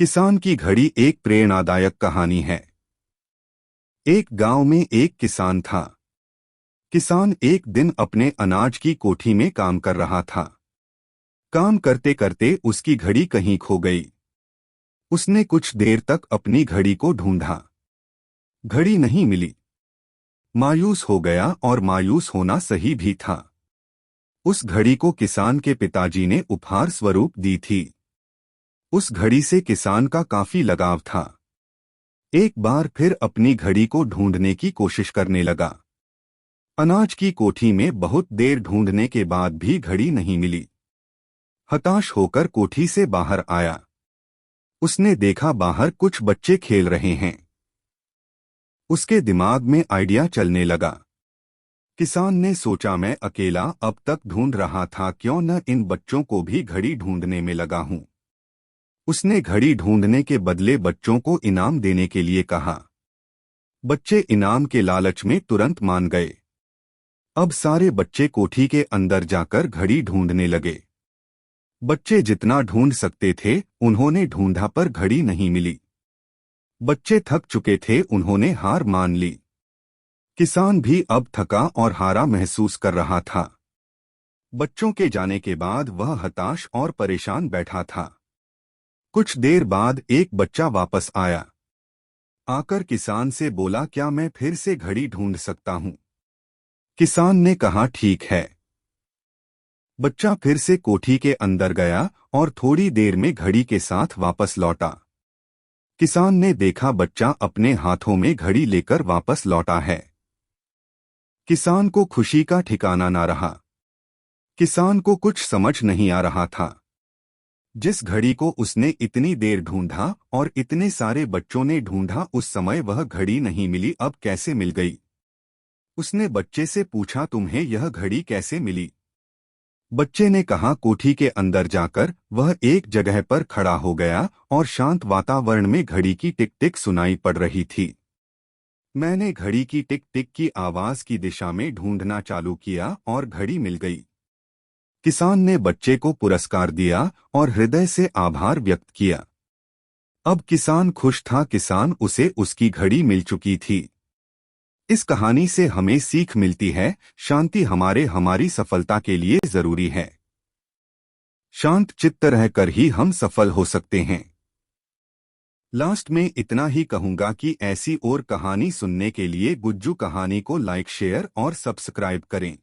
किसान की घड़ी एक प्रेरणादायक कहानी है। एक गांव में एक किसान था। किसान एक दिन अपने अनाज की कोठी में काम कर रहा था। काम करते करते उसकी घड़ी कहीं खो गई। उसने कुछ देर तक अपनी घड़ी को ढूंढा। घड़ी नहीं मिली। मायूस हो गया, और मायूस होना सही भी था। उस घड़ी को किसान के पिताजी ने उपहार स्वरूप दी थी। उस घड़ी से किसान का काफी लगाव था। एक बार फिर अपनी घड़ी को ढूंढने की कोशिश करने लगा। अनाज की कोठी में बहुत देर ढूंढने के बाद भी घड़ी नहीं मिली। हताश होकर कोठी से बाहर आया। उसने देखा बाहर कुछ बच्चे खेल रहे हैं। उसके दिमाग में आइडिया चलने लगा। किसान ने सोचा, मैं अकेला अब तक ढूंढ रहा था, क्यों न इन बच्चों को भी घड़ी ढूंढने में लगा हूं। उसने घड़ी ढूंढने के बदले बच्चों को इनाम देने के लिए कहा। बच्चे इनाम के लालच में तुरंत मान गए। अब सारे बच्चे कोठी के अंदर जाकर घड़ी ढूंढने लगे। बच्चे जितना ढूंढ सकते थे उन्होंने ढूंढा, पर घड़ी नहीं मिली। बच्चे थक चुके थे, उन्होंने हार मान ली। किसान भी अब थका और हारा महसूस कर रहा था। बच्चों के जाने के बाद वह हताश और परेशान बैठा था। कुछ देर बाद एक बच्चा वापस आया। आकर किसान से बोला, क्या मैं फिर से घड़ी ढूंढ सकता हूं? किसान ने कहा, ठीक है। बच्चा फिर से कोठी के अंदर गया और थोड़ी देर में घड़ी के साथ वापस लौटा। किसान ने देखा बच्चा अपने हाथों में घड़ी लेकर वापस लौटा है। किसान को खुशी का ठिकाना ना रहा। किसान को कुछ समझ नहीं आ रहा था। जिस घड़ी को उसने इतनी देर ढूंढा और इतने सारे बच्चों ने ढूंढा, उस समय वह घड़ी नहीं मिली, अब कैसे मिल गई? उसने बच्चे से पूछा, तुम्हें यह घड़ी कैसे मिली? बच्चे ने कहा, कोठी के अंदर जाकर वह एक जगह पर खड़ा हो गया और शांत वातावरण में घड़ी की टिक टिक सुनाई पड़ रही थी। मैंने घड़ी की टिक टिक की आवाज की दिशा में ढूंढना चालू किया और घड़ी मिल गई। किसान ने बच्चे को पुरस्कार दिया और हृदय से आभार व्यक्त किया। अब किसान खुश था, किसान उसे उसकी घड़ी मिल चुकी थी। इस कहानी से हमें सीख मिलती है, शांति हमारी सफलता के लिए जरूरी है। शांत चित्त रहकर ही हम सफल हो सकते हैं। लास्ट में इतना ही कहूंगा कि ऐसी और कहानी सुनने के लिए गुज्जू कहानी को लाइक, शेयर और सब्सक्राइब करें।